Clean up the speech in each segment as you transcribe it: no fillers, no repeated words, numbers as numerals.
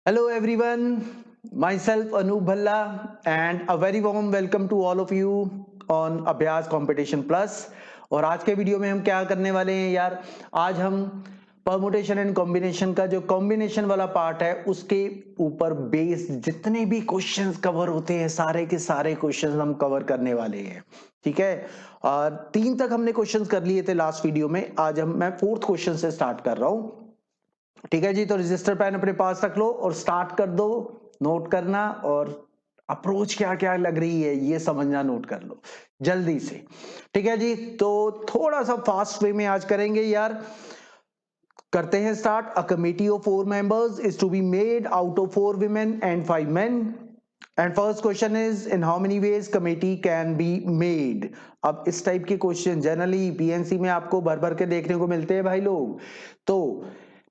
Hello everyone, myself Anup Bhalla and a very warm welcome to all of you on अभ्यास competition plus. और आज के video में हम क्या करने वाले हैं यार, आज हम परमुटेशन एंड कॉम्बिनेशन का जो कॉम्बिनेशन वाला पार्ट है उसके ऊपर बेस्ड जितने भी क्वेश्चंस कवर होते हैं सारे के सारे क्वेश्चंस हम कवर करने वाले हैं। ठीक है, और 3 तक हमने क्वेश्चंस कर लिए थे लास्ट वीडियो में। आज मैं 4th क्वेश्चन से स्टार्ट कर रहा हूं। ठीक है जी, तो रजिस्टर पेन अपने पास रख लो और स्टार्ट कर दो। नोट करना और अप्रोच क्या क्या लग रही है ये समझना, नोट कर लो जल्दी से। ठीक है जी, तो थोड़ा सा फास्ट वे में आज करेंगे यार। करते हैं start. A committee of 4 members is to be made out of 4 women and 5 men. And first question is in how many ways committee can be made. अब इस टाइप के क्वेश्चन जनरली पीएनसी में आपको भर भर के देखने को मिलते हैं भाई लोग। तो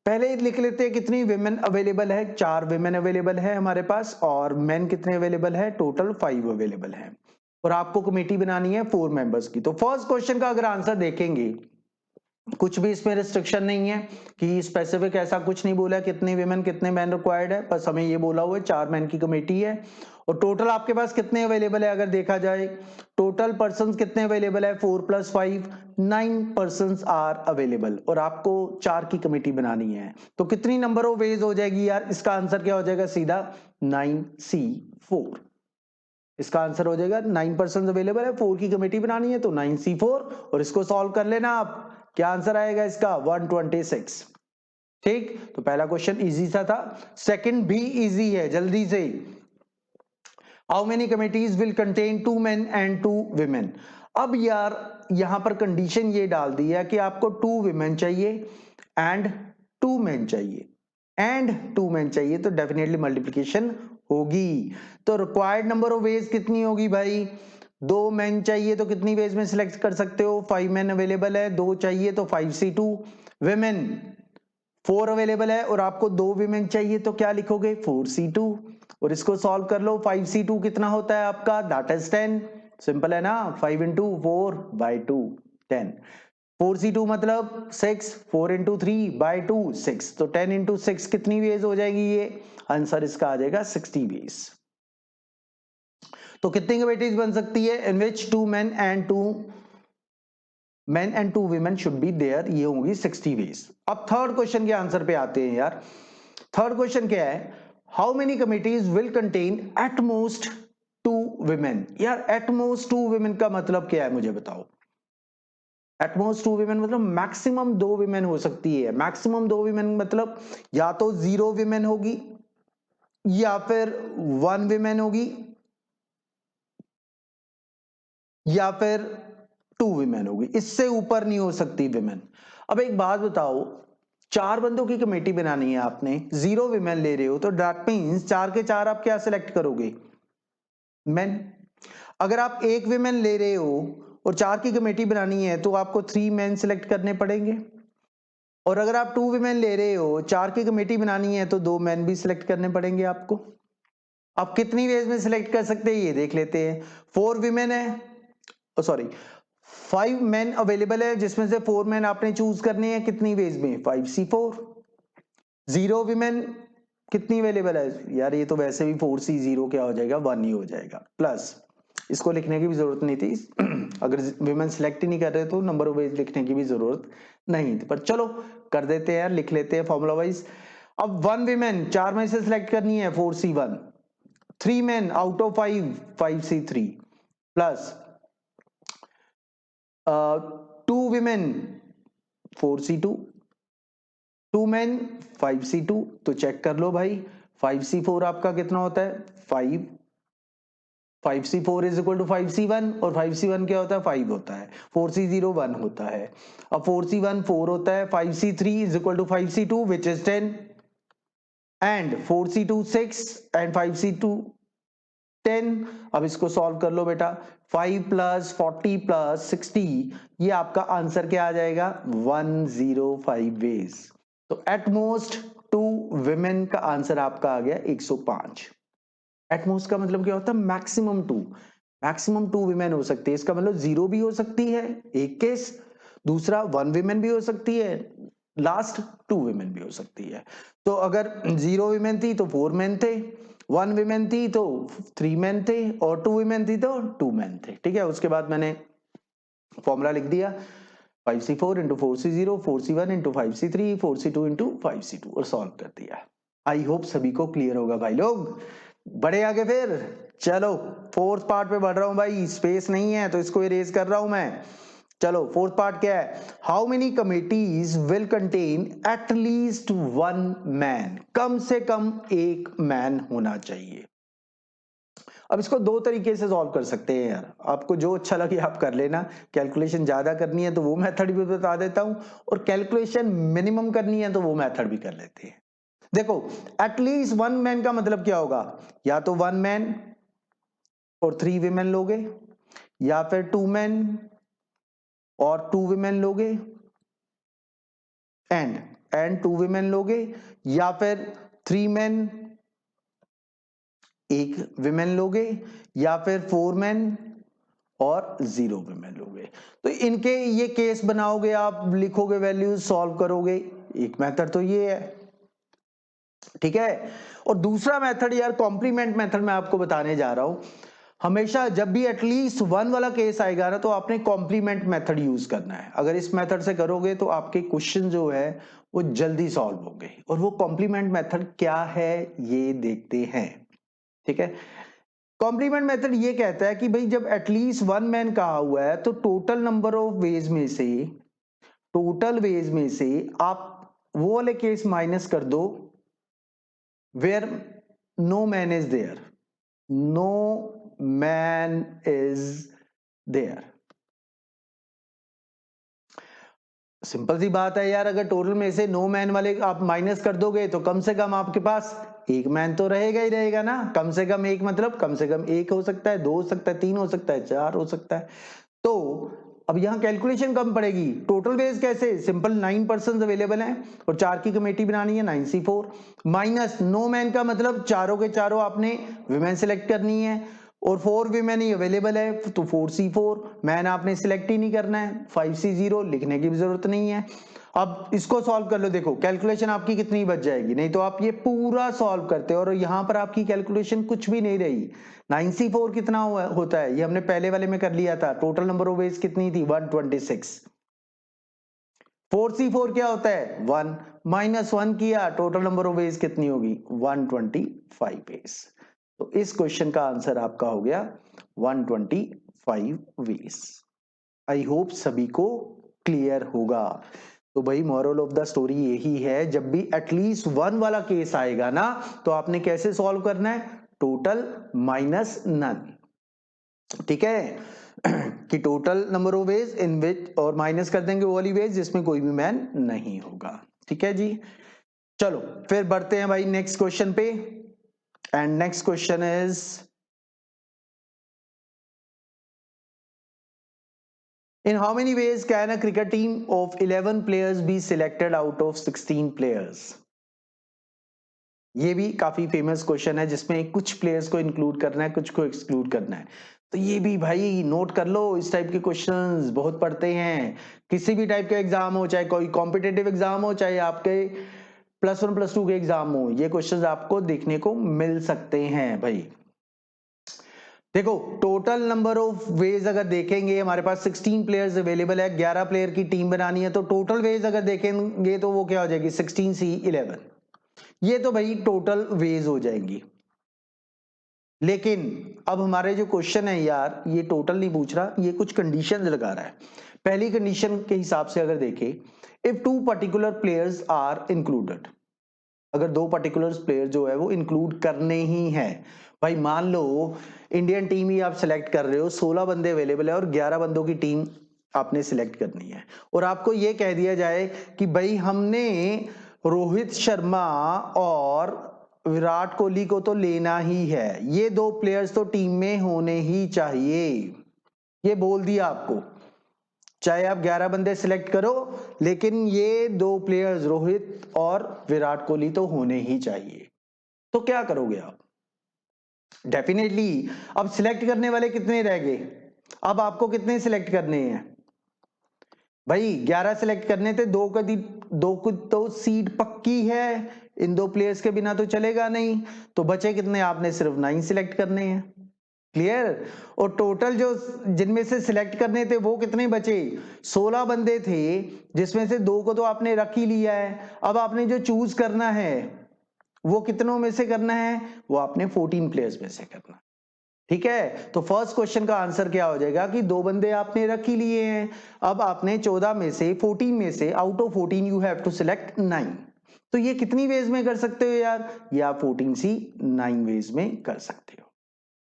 पहले लिख लेते हैं कितनी विमेन अवेलेबल है। 4 विमेन अवेलेबल है हमारे पास, और मेन कितने अवेलेबल है, टोटल 5 अवेलेबल है। और आपको कमेटी बनानी है 4 मेंबर्स की। तो फर्स्ट क्वेश्चन का अगर आंसर देखेंगे, कुछ भी इसमें रिस्ट्रिक्शन नहीं है कि स्पेसिफिक ऐसा कुछ नहीं बोला कितने विमेन कितने मैन रिक्वायर्ड है, बस हमें ये बोला हुआ है 4 मैन की कमेटी है। और टोटल आपके पास कितने अवेलेबल है अगर देखा जाए, टोटल पर्संस कितने अवेलेबल है, 4 + 5 9 पर्संस आर अवेलेबल। और आपको 4 की कमेटी बनानी है तो कितनी नंबर ऑफ वेज हो जाएगी यार, इसका आंसर क्या हो जाएगा, सीधा 9C4। इसका आंसर हो जाएगा 9 पर्सन अवेलेबल है, 4 की कमेटी बनानी है तो 9C4। और इसको सॉल्व कर लेना आप, क्या आंसर आएगा इसका, 126। ठीक, तो पहला क्वेश्चन इजी सा था। सेकंड भी इजी है, जल्दी से। How many committees will contain 2 men and 2 women। अब यार यहां पर कंडीशन ये डाल दी है कि आपको 2 women चाहिए एंड 2 men चाहिए, एंड 2 men चाहिए, तो डेफिनेटली मल्टीप्लीकेशन होगी। तो रिक्वायर्ड नंबर ऑफ वेज कितनी होगी भाई, 2 men चाहिए तो कितनी वेज में सिलेक्ट कर सकते हो, 5 men अवेलेबल है, 2 चाहिए तो 5C2। women 4 अवेलेबल है और आपको 2 विमेन चाहिए तो क्या लिखोगे, 4C2। और इसको सॉल्व कर लो, 5C2 कितना होता है आपका, दैट इज 10। सिंपल है ना, 5 × 4 / 2 10। 4C2 मतलब 6, 4 × 3 / 2 6, तो 10 × 6 कितनी वेज हो जाएगी, ये आंसर इसका आ जाएगा 60 वेज। तो कितनी कमिटीज बन सकती है, इन विच 2 men and 2 women should be there, ये होंगी 60 वेज। अब थर्ड क्वेश्चन के आंसर पे आते हैं यार। थर्ड क्वेश्चन क्या है, how many committees will contain at most 2 women। यार एट मोस्ट 2 women का मतलब क्या है मुझे बताओ। एट मोस्ट 2 women मतलब मैक्सिमम 2 women हो सकती है। मैक्सिमम 2 women मतलब या तो 0 women होगी, या फिर 1 women होगी, या फिर 2 women होगी, इससे ऊपर नहीं हो सकती women। अब एक बात बताओ, 4 बंदों की कमेटी बनानी है आपने, 0 women ले रहे हो, तो दैट मींस 4 के 4 आप क्या सिलेक्ट करोगे, men। अगर आप 1 women ले रहे हो और 4 की कमेटी बनानी है तो आपको 3 men सिलेक्ट करने पड़ेंगे। और अगर आप 2 women ले रहे हो, 4 की कमेटी बनानी है तो 2 men भी सिलेक्ट करने पड़ेंगे आपको। आप कितनी वेज में सिलेक्ट कर सकते हैं ये देख लेते हैं। 4 women है, सॉरी 5 men अवेलेबल है, जिसमें से 4 men आपने चूज करने हैं कितनी वेज में, 5C4। 0 women कितनी अवेलेबल है यार, ये तो वैसे भी 4C0 क्या हो जाएगा, 1 ही हो जाएगा, प्लस इसको लिखने की भी जरूरत नहीं थी। अगर विमेन सिलेक्ट ही नहीं कर रहे तो नंबर ऑफ वेज लिखने की भी जरूरत नहीं थी, पर चलो कर देते हैं, लिख लेते हैं फॉर्मूला वाइज। अब 1 विमेन 4 में से सिलेक्ट करनी है, 4C1। 3 men out of 5, 5C3, plus 2 women 4C2, 2 men 5C2। तो चेक कर लो भाई, 5C4 आपका कितना होता है, 5। 5C4 is equal to 5C1, और 5C1 क्या होता है, 5 होता है। 4C0 1 होता है। अब 4C1 4 होता है, 5C3 is equal to 5C2 which is 10, and 4C2 6 and 5C2 10। अब इसको सॉल्व कर लो बेटा, 5 + 40 + 60, ये आपका आंसर क्या आ जाएगा, 105 वेज। तो एट मोस्ट 2 विमेन का आंसर आपका आ गया 105। एटमोस्ट का मतलब क्या होता है, मैक्सिमम 2। मैक्सिमम 2 विमेन हो सकती है, इसका मतलब 0 भी हो सकती है एक केस, दूसरा 1 विमेन भी हो सकती है, लास्ट 2 विमेन भी हो सकती है। तो अगर 0 विमेन थी तो 4 मेन थे, 1 विमेन थी तो 3 मेन थे, और 2 विमेन थी तो 2 मेन थे। ठीक है, उसके बाद मैंने फॉर्मूला लिख दिया 5c4 into 4c0, 4c1 into 5c3, 4c2 into 5c2 और सॉल्व कर दिया। आई होप सभी को क्लियर होगा भाई लोग। बढ़े आगे फिर, चलो फोर्थ पार्ट पे बढ़ रहा हूं भाई, स्पेस नहीं है तो इसको इरेज कर रहा हूं मैं। चलो फोर्थ पार्ट क्या है, how many committees will contain at least 1 man, कम से कम एक मैन होना चाहिए। अब इसको दो तरीके से सॉल्व कर सकते हैं यार, आपको जो अच्छा लगे आप कर लेना। कैलकुलेशन ज्यादा करनी है तो वो मेथड भी बता देता हूं, और कैलकुलेशन मिनिमम करनी है तो वो मेथड भी कर लेते हैं। देखो एटलीस्ट 1 मैन का मतलब क्या होगा, या तो 1 मैन और 3 विमेन लोगे, या फिर 2 मैन और 2 विमेन लोगे, एंड 2 विमेन लोगे, या फिर 3 मैन 1 विमेन लोगे, या फिर 4 मैन और 0 विमेन लोगे। तो इनके ये केस बनाओगे, आप लिखोगे वैल्यूज, सॉल्व करोगे। एक मेथड तो ये है, ठीक है। और दूसरा मेथड यार कॉम्प्लीमेंट मेथड मैं आपको बताने जा रहा हूं। हमेशा जब भी एटलीस्ट 1 वाला केस आएगा ना, तो आपने कॉम्प्लीमेंट मेथड यूज करना है। अगर इस मेथड से करोगे तो आपके क्वेश्चन जो है वो जल्दी सॉल्व होंगे। और वो कॉम्प्लीमेंट मेथड क्या है ये देखते हैं, ठीक है। कॉम्प्लीमेंट मेथड ये कहता है कि भाई जब एटलीस्ट 1 मैन कहा हुआ है तो टोटल नंबर ऑफ वेज में से, टोटल वेज में से आप वो वाले केस माइनस कर दो where no man is there, no man is there. Simple सी बात है यार, अगर टोटल में से नो मैन वाले आप माइनस कर दोगे तो कम से कम आपके पास एक मैन तो रहेगा ही रहेगा ना। कम से कम एक मतलब कम से कम एक हो सकता है, 2 हो सकता है, 3 हो सकता है, 4 हो सकता है। तो अब यहां कैलकुलेशन कम पड़ेगी। टोटल वेज कैसे, सिंपल 9 पर्सन अवेलेबल हैं और 4 की कमेटी बनानी है, 9c4 माइनस नो मैन का मतलब चारों के चारों आपने विमेन सिलेक्ट करनी है, और 4 विमेन ही अवेलेबल है तो 4c4 मैन आपने सिलेक्ट ही नहीं करना है, 5c0 लिखने की भी जरूरत नहीं है। अब इसको सॉल्व कर लो, देखो कैलकुलेशन आपकी कितनी बच जाएगी। नहीं तो आप ये पूरा सॉल्व करते और यहां पर आपकी कैलकुलेशन कुछ भी नहीं रही। 9c4 कितना होता है, ये हमने पहले वाले में कर लिया था। टोटल नंबर ऑफ वेज कितनी थी, 126। 4c4 क्या होता है, 1 माइनस 1 किया, टोटल नंबर ऑफ वेज कितनी होगी, 125 वेज। तो इस क्वेश्चन का आंसर आपका हो गया 125 वेज। आई होप सभी को क्लियर होगा। तो भाई मॉरल ऑफ द स्टोरी यही है, जब भी एटलीस्ट 1 वाला केस आएगा ना तो आपने कैसे सॉल्व करना है, टोटल माइनस नन, ठीक है। कि total number of ways in which, और माइनस कर देंगे वो वाली वेज जिसमें कोई भी मैन नहीं होगा, ठीक है जी। चलो फिर बढ़ते हैं भाई नेक्स्ट क्वेश्चन पे, and next question is in how many ways can a cricket team of 11 players be selected out of 16 players। ये भी काफी फेमस क्वेश्चन है जिसमें कुछ प्लेयर्स को इंक्लूड करना है, कुछ को एक्सक्लूड करना है। तो ये भी भाई नोट कर लो, इस टाइप के क्वेश्चंस बहुत पढ़ते हैं। किसी भी टाइप का एग्जाम हो, चाहे कोई कॉम्पिटेटिव एग्जाम हो, चाहे आपके +1 +2 के एग्जाम हो, ये क्वेश्चंस आपको देखने को मिल सकते हैं भाई। देखो टोटल नंबर ऑफ वेज अगर देखेंगे, हमारे पास 16 प्लेयर्स अवेलेबल है, 11 प्लेयर की टीम बनानी है, तो टोटल वेज अगर देखेंगे तो वो क्या हो जाएगी, 16C11। ये तो भाई टोटल वेज हो जाएंगी। लेकिन अब हमारे जो क्वेश्चन है यार, ये टोटल नहीं पूछ रहा, ये कुछ कंडीशंस लगा रहा है। पहली कंडीशन के हिसाब से अगर देखें, if 2 particular players are included, अगर 2 पर्टिकुलर प्लेयर जो है वो इंक्लूड करने ही हैं। भाई मान लो इंडियन टीम ही आप सिलेक्ट कर रहे हो, 16 बंदे अवेलेबल है और 11 बंदों की टीम आपने सिलेक्ट करनी है, और आपको ये कह दिया जाए कि भाई हमने रोहित शर्मा और विराट कोहली को तो लेना ही है, ये 2 प्लेयर्स तो टीम में होने ही चाहिए, ये बोल दिया आपको। चाहे आप 11 बंदे सिलेक्ट करो, लेकिन ये 2 प्लेयर्स रोहित और विराट कोहली तो होने ही चाहिए। तो क्या करोगे आप, डेफिनेटली अब सिलेक्ट करने वाले कितने रह गए, अब आपको कितने सिलेक्ट करने हैं भाई, 11 सिलेक्ट करने थे, 2 का दो को तो सीट पक्की है, इन दो प्लेयर्स के बिना तो चलेगा नहीं, तो बचे कितने, आपने सिर्फ 9 सिलेक्ट करने हैं। क्लियर। और टोटल जो जिनमें से सिलेक्ट करने थे वो कितने बचे, 16 बंदे थे, जिसमें से 2 को तो आपने रख ही लिया है। अब आपने जो चूज करना है वो कितनों में से करना है, वो आपने 14 प्लेयर्स में से करना। ठीक है, तो फर्स्ट क्वेश्चन का आंसर क्या हो जाएगा कि 2 बंदे आपने रख ही लिए हैं, अब आपने 14 में से 14 में से out of 14 you have to select 9। तो ये कितनी वेज में कर सकते हो यार, या 14C 9 वेज में कर सकते हो।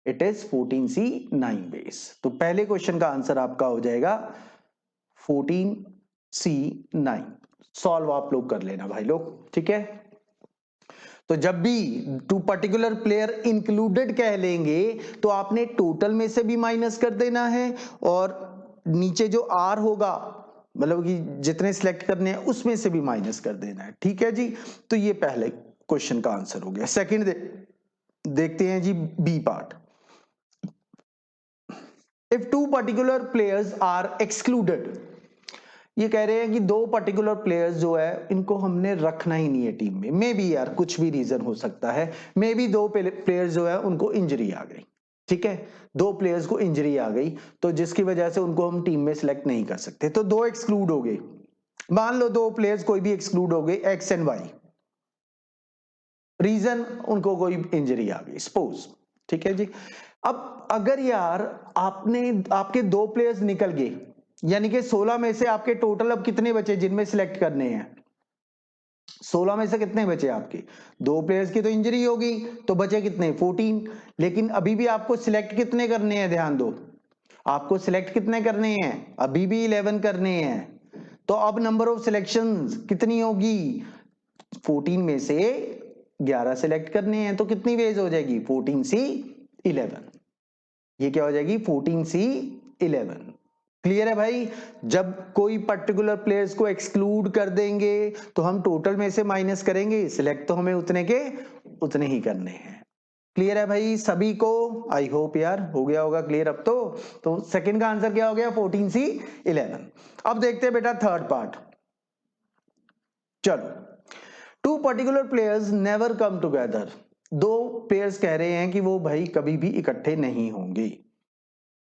It is 14C 9 ways. तो पहले क्वेश्चन का आंसर आपका हो जाएगा 14C 9। सॉल्व आप लोग कर लेना भाई लोग, ठीक है। तो जब भी टू पर्टिकुलर प्लेयर इंक्लूडेड कह लेंगे तो आपने टोटल में से भी माइनस कर देना है, और नीचे जो आर होगा मतलब कि जितने सिलेक्ट करने हैं उसमें से भी माइनस कर देना है। ठीक है जी, तो ये पहले क्वेश्चन का आंसर हो गया। सेकंड देखते हैं जी B part. If two particular players are excluded, ये कह रहे हैं कि 2 पर्टिकुलर प्लेयर्स जो है इनको हमने रखना ही नहीं है टीम में। मे बी यार कुछ भी रीजन हो सकता है, मे बी 2 प्लेयर्स जो है उनको इंजरी आ गई, ठीक है, 2 प्लेयर्स को इंजरी आ गई, तो जिसकी वजह से उनको हम टीम में सिलेक्ट नहीं कर सकते, तो 2 एक्सक्लूड हो गए। मान लो 2 प्लेयर्स कोई भी एक्सक्लूड हो गए, एक्स एंड वाई, रीजन उनको कोई इंजरी आ गई सपोज, ठीक है जी। अब अगर यार आपके 2 प्लेयर्स निकल गए, यानी कि 16 में से आपके टोटल अब कितने बचे जिनमें सिलेक्ट करने हैं, 16 में से कितने बचे आपके, 2 प्लेयर्स की तो इंजरी होगी, तो बचे कितने 14। लेकिन अभी भी आपको सिलेक्ट कितने करने हैं, ध्यान दो, आपको सिलेक्ट कितने करने हैं, अभी भी 11 करने हैं। तो अब नंबर ऑफ सिलेक्शंस कितनी होगी, 14 में से 11 सिलेक्ट करने हैं, तो कितनी वेज हो जाएगी 14C 11। ये क्या हो जाएगी 14C 11। क्लियर है भाई। जब कोई पर्टिकुलर प्लेयर्स को एक्सक्लूड कर देंगे तो हम टोटल में से माइनस करेंगे, सिलेक्ट तो हमें उतने के उतने ही करने हैं। क्लियर है भाई सभी को, आई होप यार हो गया होगा क्लियर अब तो सेकंड का आंसर क्या हो गया 14C 11। अब देखते हैं बेटा थर्ड पार्ट। चलो, 2 particular players never come together, 2 players कह रहे हैं कि वो भाई कभी भी इकट्ठे नहीं होंगे,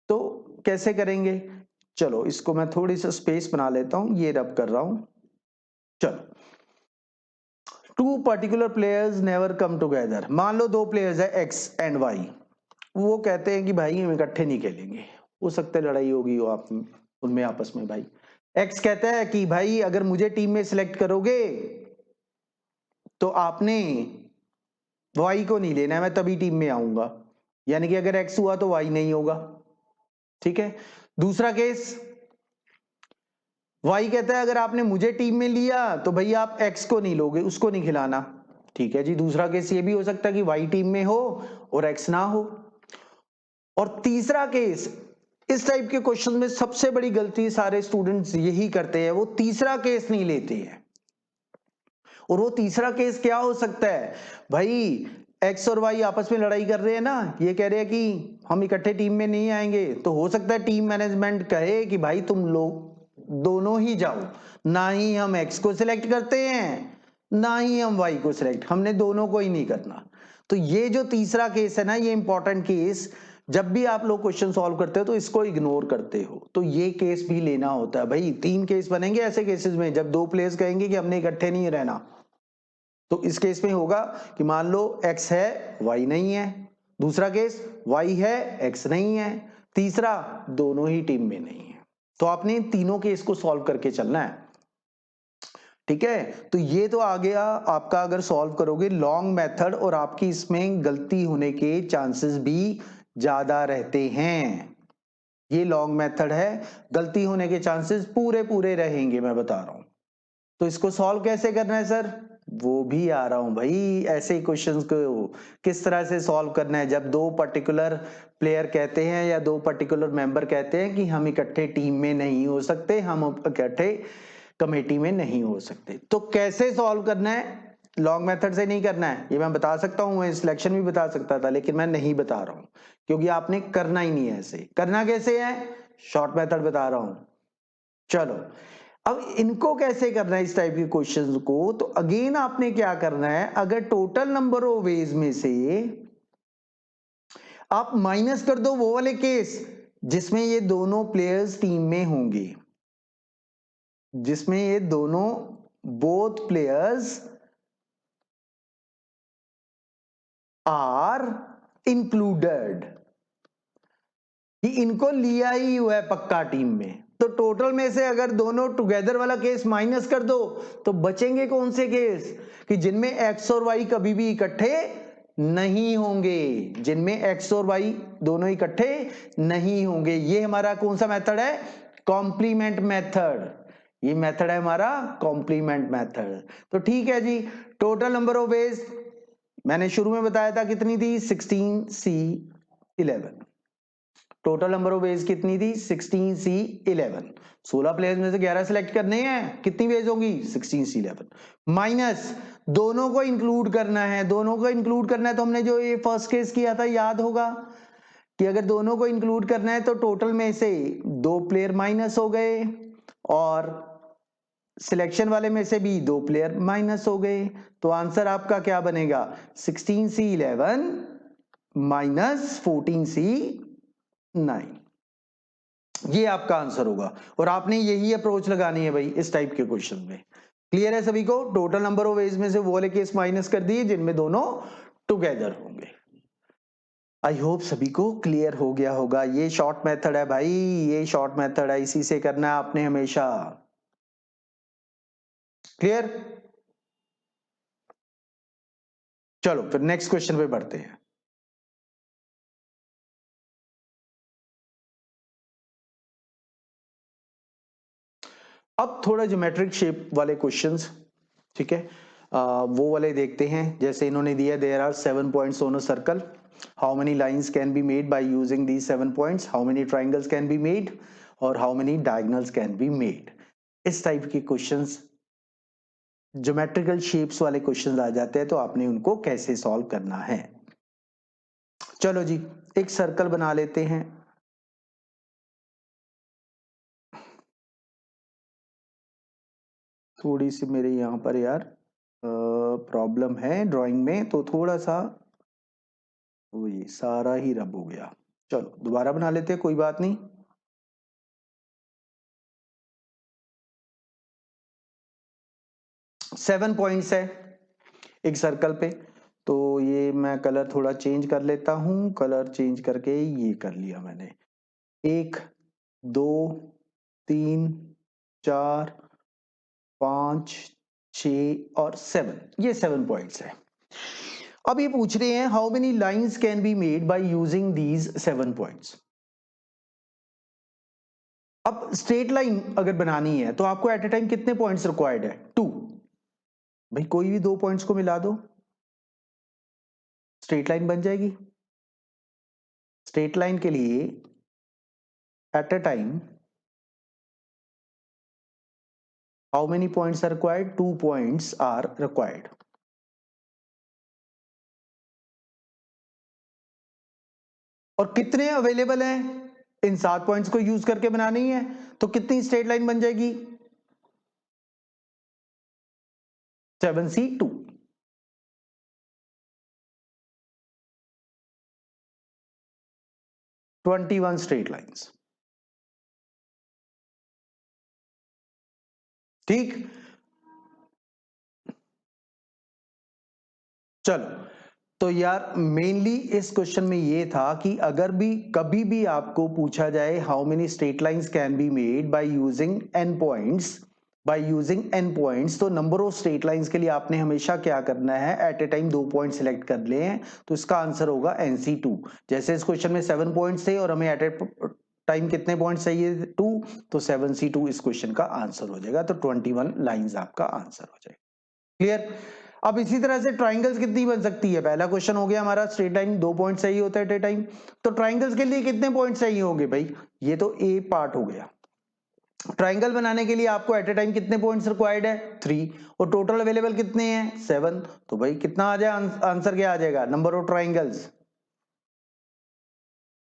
तो कैसे करेंगे। चलो इसको मैं थोड़ी सा स्पेस बना लेता हूं, ये रब कर रहा हूं। चलो, 2 particular players never come together, मान लो 2 प्लेयर्स है एक्स एंड वाई, वो कहते हैं कि भाई हम इकट्ठे नहीं खेलेंगे, हो सकता है लड़ाई होगी हो आप उनमें आपस में। भाई एक्स कहता है कि भाई अगर मुझे टीम में सिलेक्ट करोगे तो आपने वाई को नहीं लेना है, मैं तभी टीम में आऊंगा, यानी कि अगर एक्स हुआ तो वाई नहीं होगा। ठीक है, दूसरा केस वाई कहता है अगर आपने मुझे टीम में लिया तो भैया आप एक्स को नहीं लोगे, उसको नहीं खिलाना। ठीक है जी, दूसरा केस ये भी हो सकता है कि वाई टीम में हो और एक्स ना हो। और तीसरा केस, इस टाइप के क्वेश्चन में सबसे बड़ी गलती सारे स्टूडेंट्स यही करते हैं, वो तीसरा केस नहीं लेते हैं। और वो तीसरा केस क्या हो सकता है भाई, एक्स और वाई आपस में लड़ाई कर रहे हैं ना, ये कह रहे हैं कि हम इकट्ठे टीम में नहीं आएंगे, तो हो सकता है टीम मैनेजमेंट कहे कि भाई तुम लोग दोनों ही जाओ, ना ही हम एक्स को सिलेक्ट करते हैं ना ही हम वाई को सिलेक्ट, हमने दोनों को ही नहीं करना। तो ये जो तीसरा केस है ना, ये इंपॉर्टेंट केस, जब भी आप लोग क्वेश्चन सॉल्व करते हो तो इसको इग्नोर करते हो, तो ये केस भी लेना होता है भाई। 3 केस बनेंगे ऐसे केसेस में जब 2 प्लेयर्स कहेंगे कि हमने इकट्ठे नहीं रहना, तो इस केस में होगा कि मान लो x है y नहीं है, दूसरा केस y है x नहीं है, तीसरा दोनों ही टीम में नहीं है। तो आपने तीनों केस को सॉल्व करके चलना है। ठीक है, तो ये तो आ गया आपका, अगर सॉल्व करोगे लॉन्ग मेथड, और आपकी इसमें गलती होने के चांसेस भी ज्यादा रहते हैं। ये लॉन्ग मेथड है, गलती होने के चांसेस पूरे पूरे रहेंगे, मैं बता रहा हूं। तो इसको सॉल्व कैसे करना है सर, वो भी आ रहा हूं भाई। ऐसे क्वेश्चंस को किस तरह से सॉल्व करना है, जब 2 पर्टिकुलर प्लेयर कहते हैं या 2 पर्टिकुलर मेंबर कहते हैं कि हम इकट्ठे टीम में नहीं हो सकते, हम इकट्ठे कमेटी में नहीं हो सकते, तो कैसे सॉल्व करना है। लॉन्ग मेथड से नहीं करना है, ये मैं बता सकता हूं, मैं सिलेक्शन भी बता सकता था, लेकिन मैं नहीं बता रहा हूं क्योंकि आपने करना ही नहीं है। ऐसे करना कैसे है, शॉर्ट मेथड बता रहा हूं। चलो, अब इनको कैसे करना है इस टाइप के क्वेश्चंस को, तो अगेन आपने क्या करना है, अगर टोटल नंबर ऑफ वेज में से आप माइनस कर दो वो वाले केस जिसमें ये दोनों प्लेयर्स टीम में होंगे, जिसमें ये दोनों बोथ प्लेयर्स आर इंक्लूडेड, कि इनको लिया ही हुआ है पक्का टीम में। तो टोटल में से अगर दोनों टुगेदर वाला केस माइनस कर दो तो बचेंगे कौन से केस, कि जिनमें एक्स और वाई कभी भी इकट्ठे नहीं होंगे, जिनमें एक्स और वाई दोनों इकट्ठे नहीं होंगे। ये हमारा कौन सा मेथड है, कॉम्प्लीमेंट मेथड। ये मेथड है हमारा कॉम्प्लीमेंट मेथड। तो ठीक है जी, टोटल नंबर ऑफ वेज मैंने शुरू में बताया था कितनी थी, 16C11। Total number of veg कितनी थी, 16C11। 16 प्लेयर्स में से 11 सिलेक्ट करने हैं, कितनी वेज होंगी, 16C11 माइनस दोनों को इंक्लूड करना है। दोनों को इंक्लूड करना है तो हमने जो ये फर्स्ट केस किया था याद होगा कि अगर दोनों को इंक्लूड करना है तो टोटल में से 2 प्लेयर माइनस हो गए और सिलेक्शन वाले में से भी 2 प्लेयर माइनस हो गए। तो आंसर आपका क्या बनेगा, 16C11 माइनस 14C9। ये आपका आंसर होगा और आपने यही अप्रोच लगानी है भाई इस टाइप के क्वेश्चन में। क्लियर है सभी को, टोटल नंबर ऑफ वेज में से वो वाले केस माइनस कर दिए जिनमें दोनों टुगेदर होंगे। आई होप सभी को क्लियर हो गया होगा। ये शॉर्ट मेथड है भाई, ये शॉर्ट मेथड है, इसी से करना है आपने हमेशा। क्लियर, चलो फिर नेक्स्ट क्वेश्चन पे बढ़ते हैं। अब थोड़ा ज्योमेट्रिक शेप वाले क्वेश्चंस, ठीक है, वो वाले देखते हैं। जैसे इन्होंने दिया, there are 7 points on a circle, how many lines can be made by using these 7 points, how many triangles can be made और how many diagonals can be made. इस टाइप के क्वेश्चंस, ज्योमेट्रिकल शेप्स वाले questions आ जाते हैं तो आपने उनको कैसे सॉल्व करना है। चलो जी, एक सर्कल बना लेते हैं। थोड़ी सी मेरे यहाँ पर यार प्रॉब्लम है ड्राइंग में, तो थोड़ा सा वो ये सारा ही रब हो गया। चलो दोबारा बना लेते हैं, कोई बात नहीं। सेवन पॉइंट्स है एक सर्कल पे, तो ये मैं कलर थोड़ा चेंज कर लेता हूं। कलर चेंज करके ये कर लिया मैंने, 1 2 3 4 5 6 और 7, ये 7 पॉइंट्स है। अब ये पूछ रहे हैं how many lines can be made by using these 7 points. अब स्ट्रेट लाइन अगर बनानी है तो आपको एट ए टाइम कितने पॉइंट्स रिक्वायर्ड है, 2। भाई कोई भी 2 पॉइंट्स को मिला दो, स्ट्रेट लाइन बन जाएगी। स्ट्रेट लाइन के लिए at a time how many points are required, 2 points are required. और कितने अवेलेबल हैं, इन 7 पॉइंट्स को यूज करके बनानी है, तो कितनी स्ट्रेट लाइन बन जाएगी, 7C2। 21 straight lines. ठीक, चलो तो यार मेनली इस क्वेश्चन में ये था कि अगर भी कभी भी आपको पूछा जाए how many straight lines can be made by using n points, by using n points, तो नंबर ऑफ स्ट्रेट लाइंस के लिए आपने हमेशा क्या करना है, at a time 2 point select कर ले, तो इसका आंसर होगा NC2। जैसे इस क्वेश्चन में 7 पॉइंट्स थे और हमें एट ए टाइम कितने पॉइंट चाहिए, 2, तो 7C2 इस क्वेश्चन का आंसर हो जाएगा। तो 21 लाइंस आपका आंसर हो जाएगा। क्लियर। अब इसी तरह से ट्राइंगल्स कितनी बन सकती है, पहला क्वेश्चन हो गया हमारा, स्ट्रेट लाइन 2 पॉइंट चाहिए होता है एट ए टाइम, तो ट्राइंगल्स के लिए कितने पॉइंट चाहिए होंगे भाई, ये तो ए पार्ट हो गया। ट्राइंगल बनाने के लिए आपको एट ए टाइम कितने पॉइंट्स रिक्वायर्ड है, 3, और टोटल अवेलेबल कितने हैं, 7। तो भाई कितना आ जाए आंसर, क्या आ जाएगा, नंबर ऑफ ट्राइंगल्स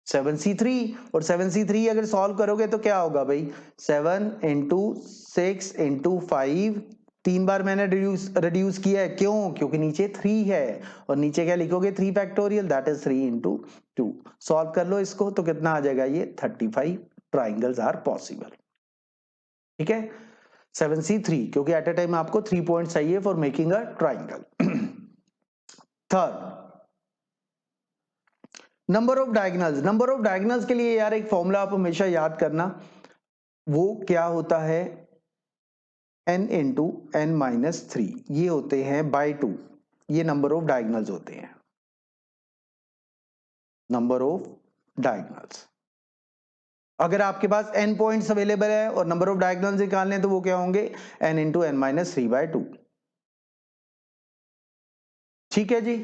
7c3 और 7c3 अगर सॉल्व करोगे तो क्या होगा भाई 7 इंटू 6 इंटू 5 तीन बार मैंने रिड्यूस किया है, क्यों? क्योंकि नीचे 3 है और नीचे क्या लिखोगे 3 factorial that is 3 into 2। Solve कर लो इसको तो कितना आ जाएगा ये 35 ट्राइंगल्स आर पॉसिबल। ठीक है 7c3 क्योंकि एट अ टाइम आपको 3 पॉइंट चाहिए for making a triangle. Third number of diagonals. Number of diagonals के लिए यार एक फॉर्मूला आप हमेशा याद करना, वो क्या होता है n इंटू एन माइनस 3, ये होते हैं बाय 2, ये नंबर ऑफ डायगोनल्स होते हैं, नंबर ऑफ डायगोनल्स। अगर आपके पास n पॉइंट्स अवेलेबल है और नंबर ऑफ डायगोनल्स निकालने तो वो क्या होंगे n into n minus 3 by 2। ठीक है जी,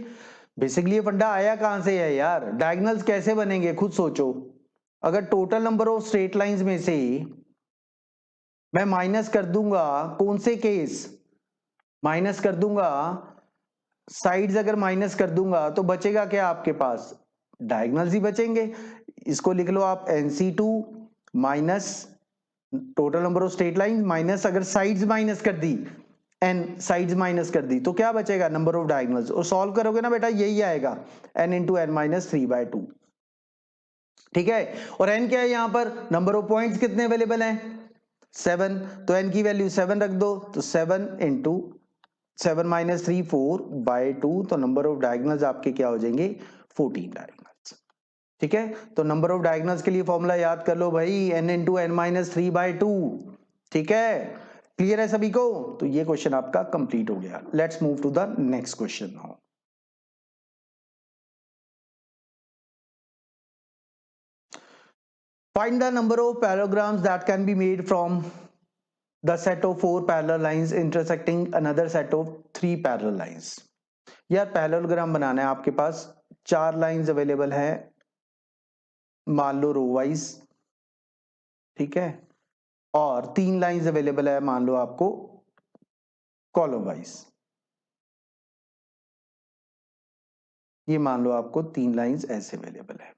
बेसिकली ये फंडा आया कहां से है यार, डायगोनल्स कैसे बनेंगे खुद सोचो। अगर total number of straight lines में से मैं माइनस कर दूंगा, कौन से केस माइनस कर दूंगा, साइड्स अगर माइनस कर दूंगा तो बचेगा क्या आपके पास, डायगोनल्स ही बचेंगे। इसको लिख लो आप NC2 minus total number of straight line minus अगर साइड्स माइनस कर दी n साइड्स माइनस कर दी तो क्या बचेगा नंबर ऑफ डायगोनल्स, और सॉल्व करोगे ना बेटा यही आएगा n into n minus 3 by 2। ठीक है, और n क्या है यहां पर, नंबर ऑफ पॉइंट्स कितने अवेलेबल हैं 7, तो n की वैल्यू 7 रख दो, तो 7 इंटू 7 माइनस 3 4 बाय 2, तो नंबर ऑफ डायगोनल्स आपके क्या हो जाएंगे 14 डायगोनल्स। ठीक है, तो नंबर ऑफ डायगोनल्स के लिए फॉर्मूला याद कर लो भाई n into n minus 3 by 2। ठीक है, क्लियर है सभी को, तो ये क्वेश्चन आपका कंप्लीट हो गया। Let's move to the next question now. Find the number of parallelograms that can be made from the set of 4 parallel lines intersecting another set of 3 parallel lines। यार parallelogram बनाना है, आपके पास 4 lines available है, मान लो row wise, ठीक है, और 3 lines available है मान लो आपको कॉलम वाइज। ये मान लो आपको 3 लाइंस ऐसे अवेलेबल है।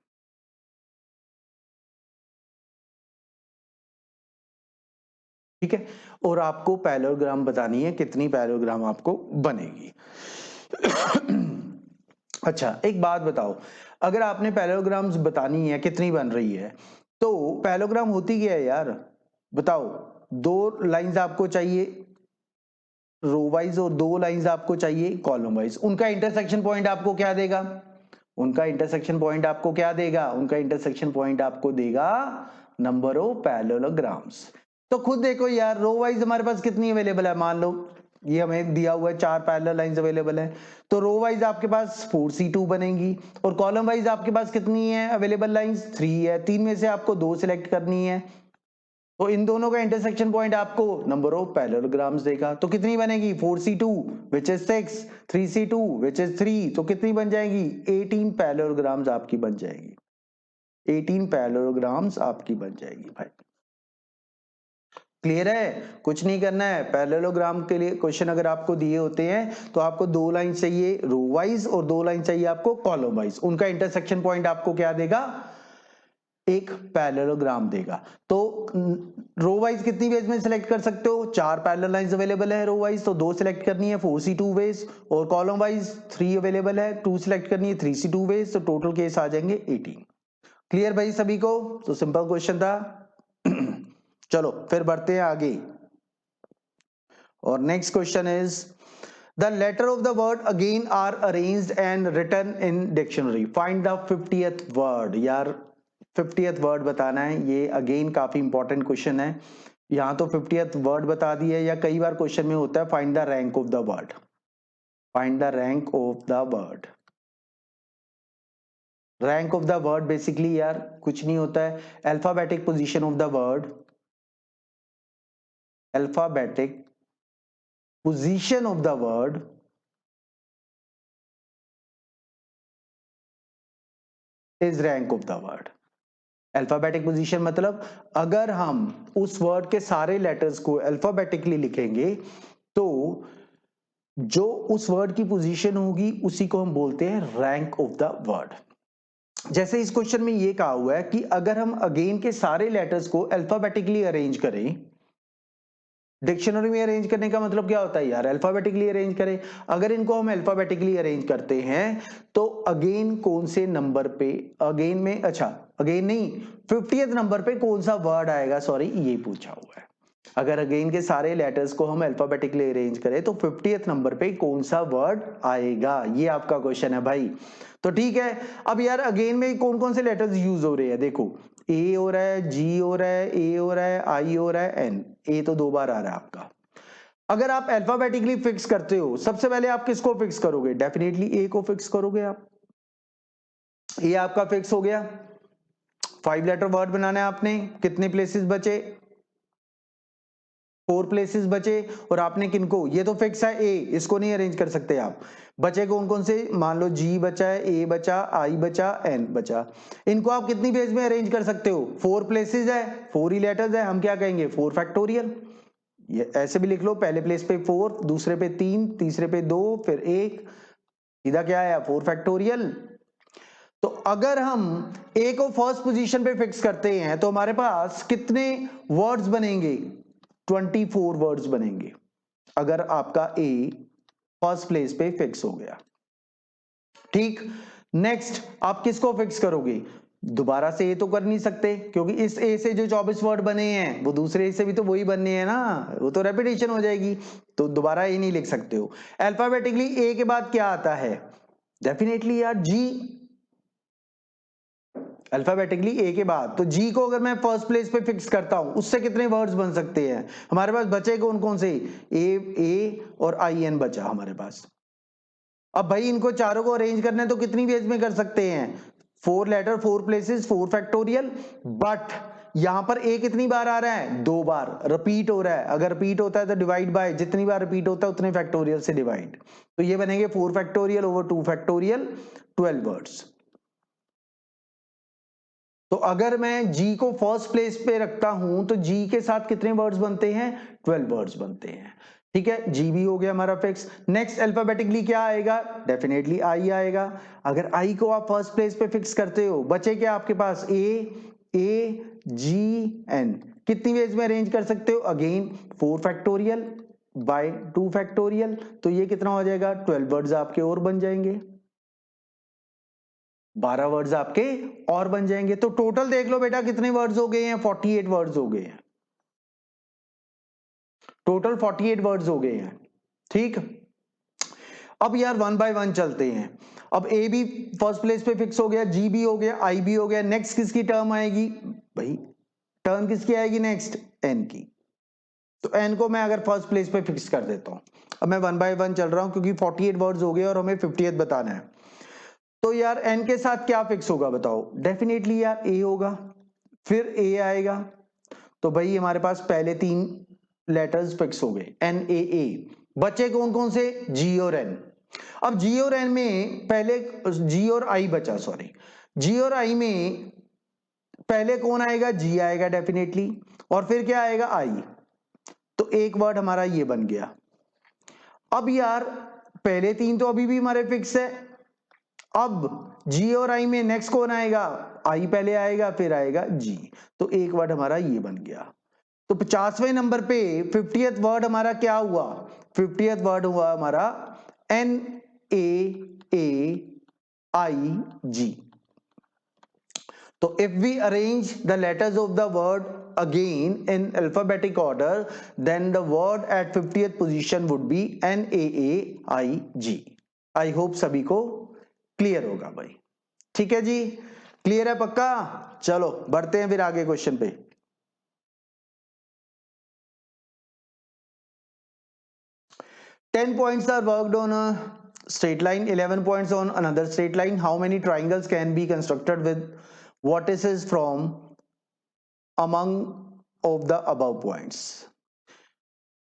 ठीक है, और आपको पैरेललोग्राम बतानी है, कितनी पैरेललोग्राम आपको बनेगी। अच्छा एक बात बताओ, अगर आपने पैरेललोग्राम्स बतानी है कितनी बन रही है, तो पैरेललोग्राम होती क्या है यार बताओ, 2 लाइंस आपको चाहिए रो वाइज और 2 लाइंस आपको चाहिए कॉलम वाइज, उनका इंटरसेक्शन पॉइंट आपको क्या देगा, उनका इंटरसेक्शन पॉइंट आपको क्या देगा, उनका इंटरसेक्शन पॉइंट आपको देगा नंबर ऑफ पैरेललोग्राम्स। तो खुद देखो यार रो वाइज हमारे पास कितनी अवेलेबल है, मान लो ये हमें दिया हुआ है 4 पैरेलल लाइंस अवेलेबल है, तो रो वाइज आपके पास 4c2 बनेगी, और कॉलम वाइज आपके पास कितनी है अवेलेबल लाइंस 3 है, 3 में से आपको 2 सिलेक्ट करनी है, तो इन दोनों का इंटरसेक्शन पॉइंट आपको नंबर ऑफ पैरेललोग्राम्स देगा। तो कितनी बनेगी 4c2 which is 6, 3c2 which is 3, तो कितनी बन जाएगी 18 पैरेललोग्राम्स आपकी बन जाएगी, 18 पैरेललोग्राम्स आपकी बन जाएगी भाई। क्लियर है, कुछ नहीं करना है। पैरेललोग्राम के लिए क्वेश्चन अगर आपको दिए होते हैं तो आपको 2 लाइन चाहिए रो वाइज और 2 लाइन चाहिए आपको कॉलम वाइज, उनका इंटरसेक्शन पॉइंट आपको क्या देगा, एक पैरेललोग्राम देगा। तो रो वाइज कितनी वेज में सिलेक्ट कर सकते हो, 4 पैरेलल लाइंस अवेलेबल है रो वाइज, तो 2 सिलेक्ट करनी है 4c2 वेज, और कॉलम वाइज 3 अवेलेबल है 2 सिलेक्ट करनी है 3c2 वेज, तो टोटल केस आ जाएंगे 18। क्लियर भाई सभी को, तो सिंपल क्वेश्चन था। चलो फिर बढ़ते हैं आगे, और next question is the letter of the word again are arranged and written in dictionary, find the 50th word. यार 50th वर्ड बताना है, ये अगेन काफी इंपॉर्टेंट क्वेश्चन है। यहां तो 50th वर्ड बता दी है, या कई बार क्वेश्चन में होता है find the rank of the word, find the rank of the word. Rank of the word basically यार कुछ नहीं होता है, alphabetic position of the word, alphabetic position of the word is rank of the word. Alphabetic position मतलब अगर हम उस word के सारे लेटर्स को अल्फाबेटिकली लिखेंगे तो जो उस वर्ड की पोजीशन होगी उसी को हम बोलते हैं रैंक ऑफ द वर्ड। जैसे इस क्वेश्चन में ये कहा हुआ है कि अगर हम अगेन के सारे लेटर्स को अल्फाबेटिकली अरेंज करें, डिक्शनरी में अरेंज करने का मतलब क्या होता है यार, अल्फाबेटिकली अरेंज करें। अगर इनको हम अल्फाबेटिकली अरेंज करते हैं तो अगेन कौन से नंबर पे, अगेन में, अच्छा अगेन नहीं, 50th नंबर पे कौन सा वर्ड आएगा, सॉरी ये पूछा हुआ है। अगर अगेन के सारे लेटर्स को हम अल्फाबेटिकली अरेंज करें तो 50th नंबर पे कौन सा वर्ड आएगा, ये आपका क्वेश्चन है भाई। तो ठीक है, अब यार अगेन में कौन कौन से लेटर्स यूज हो रहे हैं, देखो ए हो रहा है, जी हो रहा है, ए हो रहा है, आई हो रहा है, एन, ए तो 2 बार आ रहा है आपका। अगर आप अल्फाबेटिकली फिक्स करते हो, सबसे पहले आप किसको फिक्स करोगे, डेफिनेटली ए को फिक्स करोगे आप। ये आपका फिक्स हो गया। 5 लेटर वर्ड बनाना है आपने, कितने प्लेसेस बचे, 4 प्लेसेस बचे। और आपने किनको, ये तो फिक्स है ए, इसको नहीं अरेंज कर सकते आप। बचे कौन कौन से, मान लो जी बचा है, ए बचा, आई बचा, एन बचा। इनको आप कितनी पेज में अरेंज कर सकते हो, 4 प्लेसेस है, 4 ही लेटर्स है, हम क्या कहेंगे 4 फैक्टोरियल। ये ऐसे भी लिख लो, पहले प्लेस पे 4, दूसरे पे 3, तीसरे पे 2, फिर 1, सीधा क्या आया 4 फैक्टोरियल। तो अगर हम ए को फर्स्ट पोजीशन पे फिक्स करते हैं तो हमारे पास कितने वर्ड्स बनेंगे, 24 वर्ड्स बनेंगे, अगर आपका ए फर्स्ट प्लेस पे फिक्स हो गया। ठीक, नेक्स्ट आप किसको फिक्स करोगे, दोबारा से ए तो कर नहीं सकते, क्योंकि इस ए से जो 24 वर्ड बने हैं वो दूसरे ए से भी तो वही बनने हैं ना, वो तो रेपिटेशन हो जाएगी, तो दोबारा ए नहीं लिख सकते हो। अल्फाबेटिकली ए के बाद क्या आता है, डेफिनेटली यार जी, अल्फाबेटिकली ए के बाद, तो जी को अगर मैं फर्स्ट प्लेस पे फिक्स करता हूं, उससे कितने वर्ड्स बन सकते हैं हमारे पास, बचे कौन कौन से, ए और आई एन बचा हमारे पास। अब भाई इनको चारों को अरेंज करना है तो कितनी वेज में कर सकते हैं, 4 लेटर 4 प्लेसेस 4 फैक्टोरियल। बट यहां पर ए कितनी बार आ रहा है, 2 बार रिपीट हो रहा है, अगर रिपीट होता है तो डिवाइड बाय, जितनी बार रिपीट होता है उतने फैक्टोरियल से डिवाइड, तो ये बनेंगे 4 फैक्टोरियल ओवर 2 फैक्टोरियल, 12 वर्ड्स। तो अगर मैं जी को फर्स्ट प्लेस पे रखता हूं तो जी के साथ कितने वर्ड्स बनते हैं, 12 वर्ड्स बनते हैं। ठीक है, जी भी हो गया हमारा फिक्स। नेक्स्ट अल्फाबेटिकली क्या आएगा, डेफिनेटली आई आएगा। अगर आई को आप फर्स्ट प्लेस पे फिक्स करते हो, बचे क्या आपके पास, ए जी एन, कितनी वेज में अरेंज कर सकते हो, अगेन 4 फैक्टोरियल बाय 2 फैक्टोरियल, तो ये कितना हो जाएगा, 12 वर्ड्स आपके और बन जाएंगे, 12 वर्ड्स आपके और बन जाएंगे। तो टोटल देख लो बेटा कितने वर्ड्स हो गए हैं, 48 वर्ड्स हो गए हैं, टोटल 48 वर्ड्स हो गए हैं। ठीक, अब यार वन बाय वन चलते हैं। अब ए भी फर्स्ट प्लेस पे फिक्स हो गया, जी भी हो गया, आई भी हो गया, नेक्स्ट किसकी टर्म आएगी भाई, टर्न किसकी आएगी नेक्स्ट, एन की। तो एन को मैं अगर फर्स्ट प्लेस पे फिक्स कर देता हूं, अब मैं वन बाय वन चल रहा हूं क्योंकि 48 वर्ड्स हो गए और हमें 50th बताना है। तो यार एन के साथ क्या फिक्स होगा बताओ, डेफिनेटली यार ए होगा, फिर ए आएगा। तो भाई हमारे पास पहले 3 लेटर्स फिक्स हो गए, एन ए ए। बचे कौन कौन से, जी और एन। अब जी और एन में पहले, जी और आई बचा, सॉरी, जी और आई में पहले कौन आएगा, जी आएगा डेफिनेटली, और फिर क्या आएगा, आई। तो एक वर्ड हमारा ये बन गया। अब यार पहले 3 तो अभी भी हमारे फिक्स है, अब जी और आई में नेक्स्ट कौन आएगा, आई पहले आएगा फिर आएगा जी, तो एक वर्ड हमारा ये बन गया। तो 50वें नंबर पे 50th वर्ड हमारा क्या हुआ, 50th वर्ड हुआ हमारा एन ए आई जी। तो if we arrange the letters of the word again in alphabetic order, then the word at 50th position would be NAAIG। I hope सभी को क्लियर होगा भाई, ठीक है जी, क्लियर है पक्का। चलो बढ़ते हैं फिर आगे क्वेश्चन पे। Ten points are worked on a straight line, 11 points on another straight line. How many triangles can be constructed with vertices from among of the above points?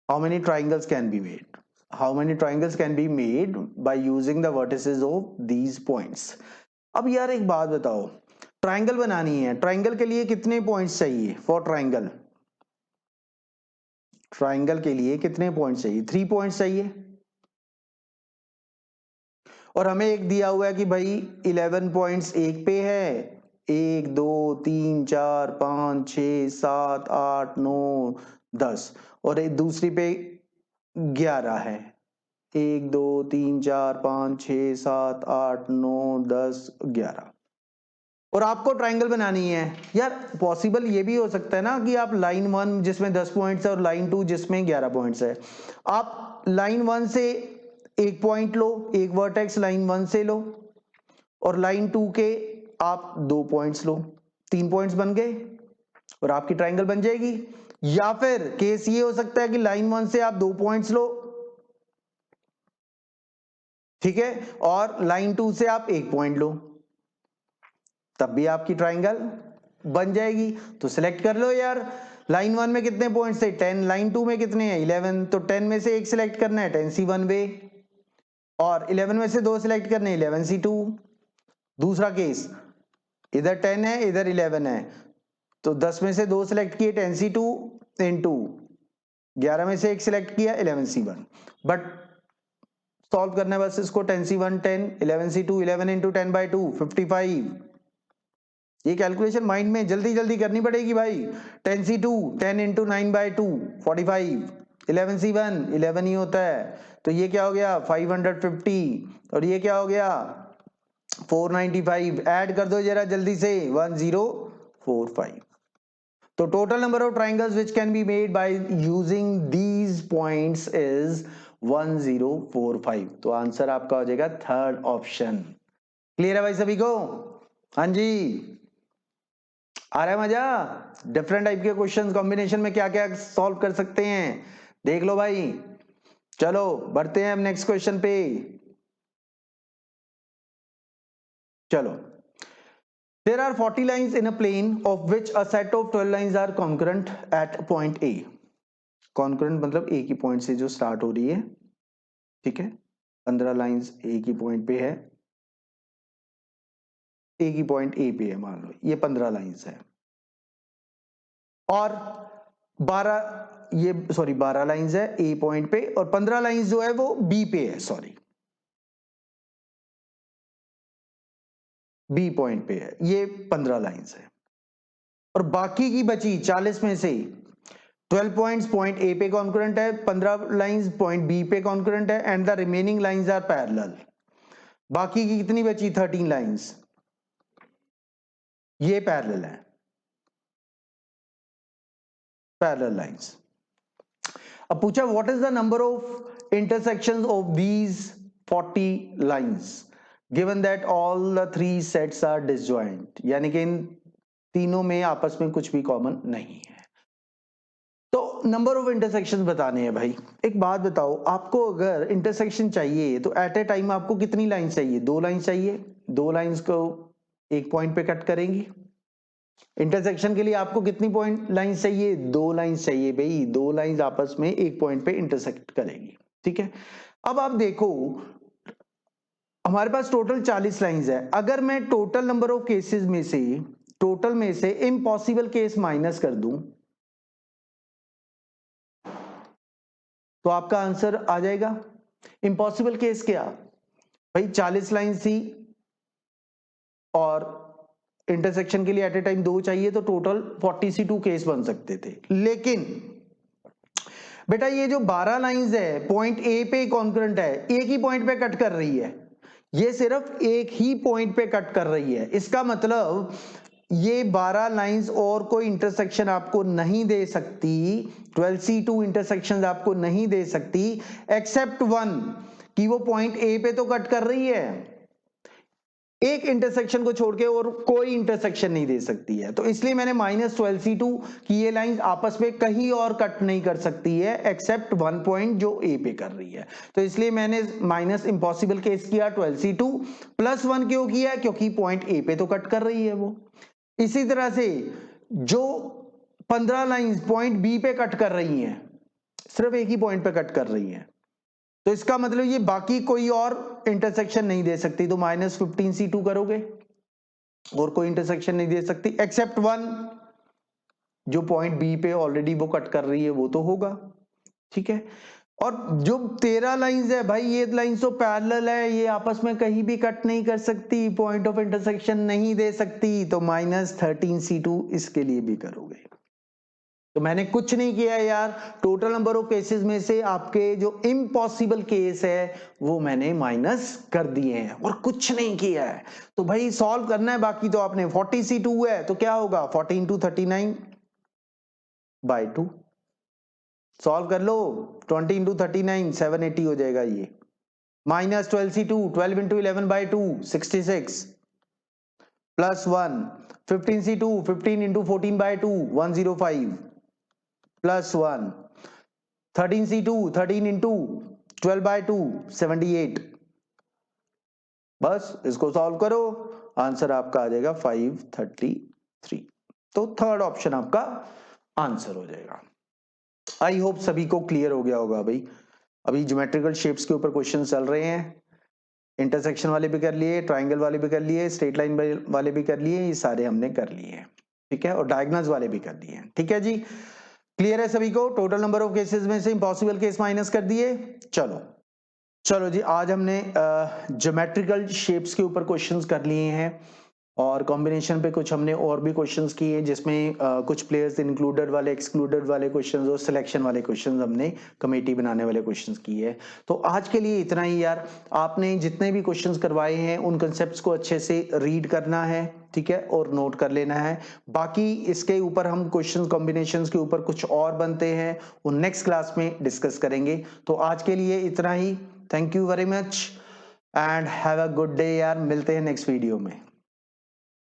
How many triangles can be made? How many triangles can be made by using the vertices of these points? अब यार एक बात बताओ, triangle बनानी है, triangle के लिए कितने पॉइंट्स चाहिए, फॉर ट्राइंगल, ट्राइंगल के लिए कितने पॉइंट्स चाहिए, 3 पॉइंट्स चाहिए। और हमें एक दिया हुआ है कि भाई 11 पॉइंट्स एक पे है, 1 2 3 4 5 6 7 8 9 10, और एक दूसरी पे 11 है, 1 2 3 4 5 6 7 8 9 10 11, और आपको ट्रायंगल बनानी है। यार पॉसिबल ये भी हो सकता है ना कि आप लाइन 1 जिसमें 10 पॉइंट्स है और लाइन 2 जिसमें 11 पॉइंट्स है, आप लाइन 1 से एक पॉइंट लो, एक वर्टेक्स लाइन 1 से लो, और लाइन 2 के आप 2 पॉइंट्स लो, 3 पॉइंट्स बन गए और आपकी ट्रायंगल बन जाएगी। या फिर केस ये हो सकता है कि लाइन 1 से आप 2 पॉइंट्स लो, ठीक है, और लाइन 2 से आप एक पॉइंट लो, तब भी आपकी ट्रायंगल बन जाएगी। तो सिलेक्ट कर लो यार, लाइन 1 में कितने पॉइंट्स थे 10, लाइन 2 में कितने हैं 11, तो 10 में से एक सिलेक्ट करना है 10C1 वे, और 11 में से दो सिलेक्ट करने 11C2। दूसरा केस, इधर 10 है इधर 11 है, तो 10 में से दो सिलेक्ट किए 10C2 इंटू 11 में से एक सिलेक्ट किया 11C1, बट सॉल्व करना है बस इसको, 10C1 10, 11C2 11 इंटू 10/2 55। ये कैलकुलेशन माइंड में जल्दी जल्दी करनी पड़ेगी भाई। 10C2 10 इंटू 9/2 45, 11C1 11 ही होता है, तो ये क्या हो गया 550, और ये क्या हो गया 495। ऐड कर दो जरा जल्दी से 1045। तो total number of triangles which can be made by using these points is 1045। तो आंसर आपका हो जाएगा थर्ड ऑप्शन। क्लियर है भाई सभी को? हाँ जी, आ रहा है मजा? डिफरेंट टाइप के क्वेश्चंस कॉम्बिनेशन में क्या क्या सॉल्व कर सकते हैं देख लो भाई। चलो बढ़ते हैं हम नेक्स्ट क्वेश्चन पे। चलो, there are 40 lines in a plane of which a set of 12 lines are concurrent at point A. concurrent मतलब एक ही पॉइंट से जो स्टार्ट हो रही है, ठीक है, 15 लाइंस एक ही पॉइंट पे है, एक ही पॉइंट ए पे है, मान लो ये 15 लाइंस है, और 12 लाइंस है ए पॉइंट पे, और 15 लाइंस जो है वो बी पे है, सॉरी बी पॉइंट पे है, ये 15 लाइंस है, और बाकी की बची 40 में से 12 पॉइंट्स पॉइंट ए पे कॉन्करेंट है, 15 लाइंस पॉइंट बी पे कॉन्करेंट है, and the remaining lines are parallel. बाकी की कितनी बची 13 लाइंस, ये पैरेलल है, पैरेलल लाइंस। अब पूछा what is the number of intersections of these 40 lines given that all the 3 sets are disjoint, यानी कि इन तीनों में आपस में कुछ भी कॉमन नहीं है। तो नंबर ऑफ इंटरसेक्शन बताने हैं भाई। एक बात बताओ, आपको अगर इंटरसेक्शन चाहिए तो एट ए टाइम आपको कितनी लाइन चाहिए? 2 लाइन चाहिए, 2 लाइंस को एक पॉइंट पे कट करेंगी। इंटरसेक्शन के लिए आपको कितनी पॉइंट लाइन चाहिए? 2 लाइन चाहिए भाई, 2 लाइंस आपस में एक पॉइंट पे इंटरसेक्ट करेगी, ठीक है। अब आप देखो हमारे पास टोटल 40 लाइंस है, अगर मैं टोटल नंबर ऑफ केसेस में से, टोटल में से इम्पॉसिबल केस माइनस कर दूं तो आपका आंसर आ जाएगा। इम्पॉसिबल केस क्या भाई, 40 लाइन थी और इंटरसेक्शन के लिए एट ए टाइम 2 चाहिए, तो टोटल 42 केस बन सकते थे। लेकिन बेटा ये जो 12 लाइंस है पॉइंट ए पे कॉन्करेंट है, एक ही पॉइंट पे कट कर रही है, ये सिर्फ एक ही पॉइंट पे कट कर रही है। इसका मतलब ये 12 लाइंस और कोई इंटरसेक्शन आपको नहीं दे सकती, 12C2 इंटरसेक्शन आपको नहीं दे सकती, एक्सेप्ट वन, कि वो पॉइंट ए पे तो कट कर रही है, एक इंटरसेक्शन को छोड़ के और कोई इंटरसेक्शन नहीं दे सकती है। तो इसलिए मैंने -12C2 की ये लाइन आपस में कहीं और कट नहीं कर सकती है एक्सेप्ट वन पॉइंट जो ए पे कर रही है। तो इसलिए मैंने माइनस इम्पॉसिबल केस किया 12C2, +1 क्यों किया? क्योंकि पॉइंट ए पे तो कट कर रही है वो। इसी तरह से जो 15 लाइंस पॉइंट बी पे कट कर रही हैं, सिर्फ एक ही पॉइंट पे कट कर रही हैं, तो इसका मतलब ये बाकी कोई और इंटरसेक्शन नहीं दे सकती, तो -15C2 करोगे और कोई इंटरसेक्शन नहीं दे सकती एक्सेप्ट वन, जो पॉइंट बी पे ऑलरेडी वो कट कर रही है वो तो होगा, ठीक है। और जो 13 लाइंस है भाई, ये लाइंस तो पैरेलल है, ये आपस में कहीं भी कट नहीं कर सकती, पॉइंट ऑफ इंटरसेक्शन नहीं दे सकती, तो -13C2 इसके लिए भी करोगे। तो मैंने कुछ नहीं किया यार, टोटल नंबर ऑफ केसेस में से आपके जो इम्पॉसिबल केस है वो मैंने माइनस कर दिए हैं और कुछ नहीं किया है। तो भाई सॉल्व करना है, बाकी तो आपने 40C2 है तो क्या होगा 40 × 39/2 सॉल्व कर लो। 20 × 39 780 हो जाएगा ये। -12C2 12 × 11/2 66 +1 15C2 15 × 14/2 105 +1 13C2 13 × 12/2 78। बस इसको सॉल्व करो, आंसर आपका आ जाएगा 533। तो थर्ड ऑप्शन आपका आंसर हो जाएगा। आई होप सभी को क्लियर हो गया होगा भाई। अभी ज्योमेट्रिकल शेप्स के ऊपर क्वेश्चन चल रहे हैं, इंटरसेक्शन वाले भी कर लिए, ट्राइंगल वाले भी कर लिए, स्ट्रेट लाइन वाले भी कर लिए, ये सारे हमने कर लिए हैं, ठीक है, और डायगोनल्स वाले भी कर लिए हैं, ठीक है जी। क्लियर है सभी को? टोटल नंबर ऑफ केसेस में से इम्पॉसिबल केस माइनस कर दिए। चलो जी, आज हमने ज्योमेट्रिकल शेप्स के ऊपर क्वेश्चंस कर लिए हैं और कॉम्बिनेशन पे कुछ हमने और भी क्वेश्चंस किए हैं, जिसमें कुछ प्लेयर्स इंक्लूडेड वाले, एक्सक्लूडेड वाले क्वेश्चंस और सिलेक्शन वाले क्वेश्चंस हमने कमेटी बनाने वाले क्वेश्चंस किए हैं। तो आज के लिए इतना ही यार। आपने जितने भी क्वेश्चंस करवाए हैं उन कंसेप्ट्स को अच्छे से रीड करना है, ठीक है, और नोट कर लेना है। बाकी इसके ऊपर हम क्वेश्चन कॉम्बिनेशंस के ऊपर कुछ और बनते हैं, वो नेक्स्ट क्लास में डिस्कस करेंगे। तो आज के लिए इतना ही। Thank you very much and have a good day यार, मिलते हैं नेक्स्ट वीडियो में।